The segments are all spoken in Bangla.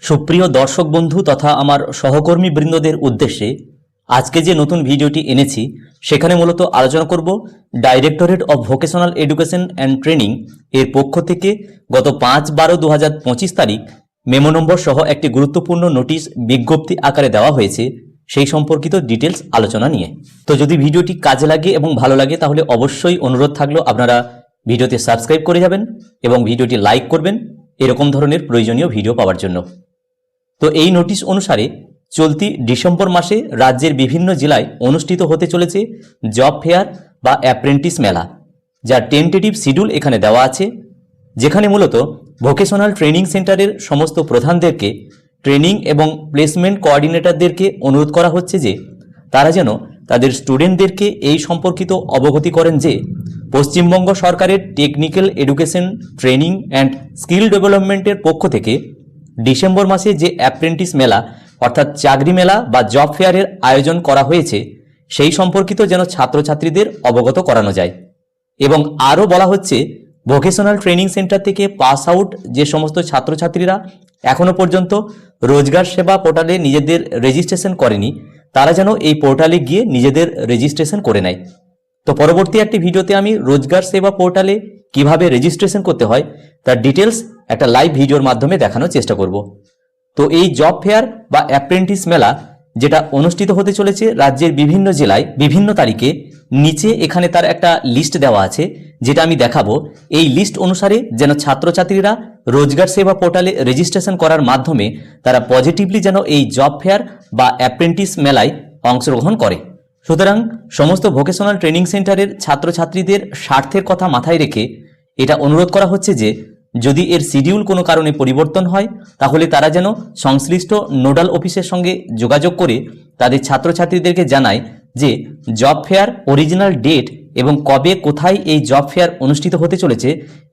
সুপ্রিয় দর্শক বন্ধু তথা আমার সহকর্মী বৃন্দদের উদ্দেশ্যে আজকে যে নতুন ভিডিওটি এনেছি সেখানে মূলত আলোচনা করব directorate of vocational education and training এর পক্ষ থেকে গত 5/12/2025 তারিখ মেমো নম্বর সহ একটি গুরুত্বপূর্ণ নোটিশ বিজ্ঞপ্তি আকারে দেওয়া হয়েছে সেই সম্পর্কিত ডিটেলস আলোচনা নিয়ে। তো যদি ভিডিওটি কাজে লাগে এবং ভালো লাগে তাহলে অবশ্যই অনুরোধ থাকলো আপনারা ভিডিওতে সাবস্ক্রাইব করে যাবেন এবং ভিডিওটি লাইক করবেন এরকম ধরনের প্রয়োজনীয় ভিডিও পাওয়ার জন্য। তো এই নোটিশ অনুসারে চলতি ডিসেম্বর মাসে রাজ্যের বিভিন্ন জেলায় অনুষ্ঠিত হতে চলেছে জব ফেয়ার বা অ্যাপ্রেন্টিস মেলা, যার টেন্টেটিভ শিডিউল এখানে দেওয়া আছে, যেখানে মূলত ভোকেশনাল ট্রেনিং সেন্টারের সমস্ত প্রধানদেরকে ট্রেনিং এবং প্লেসমেন্ট কোঅর্ডিনেটরদেরকে অনুরোধ করা হচ্ছে যে তারা যেন তাদের স্টুডেন্টদেরকে এই সম্পর্কিত অবগতি করেন যে পশ্চিমবঙ্গ সরকারের technical education training and skill ডেভেলপমেন্টের পক্ষ থেকে ডিসেম্বর মাসে যে অ্যাপ্রেন্টিস মেলা অর্থাৎ চাকরি মেলা বা জব ফেয়ারের আয়োজন করা হয়েছে সেই সম্পর্কিত যেন ছাত্রছাত্রীদের অবগত করানো যায়। এবং আরও বলা হচ্ছে ভোকেশনাল ট্রেনিং সেন্টার থেকে পাস আউট যে সমস্ত ছাত্রছাত্রীরা এখনও পর্যন্ত রোজগার সেবা পোর্টালে নিজেদের রেজিস্ট্রেশন করেনি তারা যেন এই পোর্টালে গিয়ে নিজেদের রেজিস্ট্রেশন করে নেয়। তো পরবর্তী একটি ভিডিওতে আমি রোজগার সেবা পোর্টালে কিভাবে রেজিস্ট্রেশন করতে হয় তার ডিটেলস একটা লাইভ ভিডিওর মাধ্যমে দেখানোর চেষ্টা করব। তো এই জব ফেয়ার বা অ্যাপ্রেন্টিস মেলা যেটা অনুষ্ঠিত হতে চলেছে রাজ্যের বিভিন্ন জেলায় বিভিন্ন তারিখে, নিচে এখানে তার একটা লিস্ট দেওয়া আছে যেটা আমি দেখাবো। এই লিস্ট অনুসারে যেন ছাত্রছাত্রীরা রোজগার সেবা পোর্টালে রেজিস্ট্রেশন করার মাধ্যমে তারা পজিটিভলি যেন এই জব ফেয়ার বা অ্যাপ্রেন্টিস মেলায় অংশগ্রহণ করে। সুতরাং সমস্ত ভোকেশনাল ট্রেনিং সেন্টারের ছাত্রছাত্রীদের স্বার্থের কথা মাথায় রেখে এটা অনুরোধ করা হচ্ছে যে যদি এর শিডিউল কোনো কারণে পরিবর্তন হয় তাহলে তারা যেন সংশ্লিষ্ট নোডাল অফিসের সঙ্গে যোগাযোগ করে তাদের ছাত্রছাত্রীদেরকে জানায় যে জব ফেয়ার অরিজিনাল ডেট এবং কবে কোথায় এই জব ফেয়ার অনুষ্ঠিত হতে চলেছে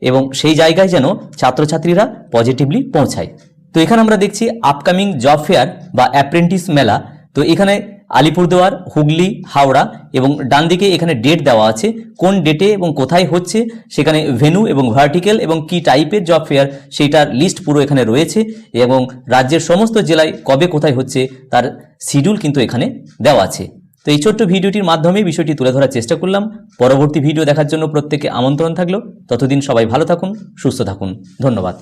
এবং সেই জায়গায় যেন ছাত্রছাত্রীরা পজিটিভলি পৌঁছায়। তো এখানে আমরা দেখছি আপকামিং জব ফেয়ার বা অ্যাপ্রেন্টিস মেলা। তো এখানে আলিপুরদুয়ার, হুগলি, হাওড়া এবং ডান দিকে এখানে ডেট দেওয়া আছে, কোন ডেটে এবং কোথায় হচ্ছে, সেখানে ভেন্যু এবং ভার্টিক্যাল এবং কি টাইপের জব ফেয়ার সেইটার লিস্ট পুরো এখানে রয়েছে এবং রাজ্যের সমস্ত জেলায় কবে কোথায় হচ্ছে তার শিডিউল কিন্তু এখানে দেওয়া আছে। তো এই ছোট্ট ভিডিওটির মাধ্যমে বিষয়টি তুলে ধরার চেষ্টা করলাম। পরবর্তী ভিডিও দেখার জন্য প্রত্যেককে আমন্ত্রণ থাকলো। ততদিন সবাই ভালো থাকুন, সুস্থ থাকুন। ধন্যবাদ।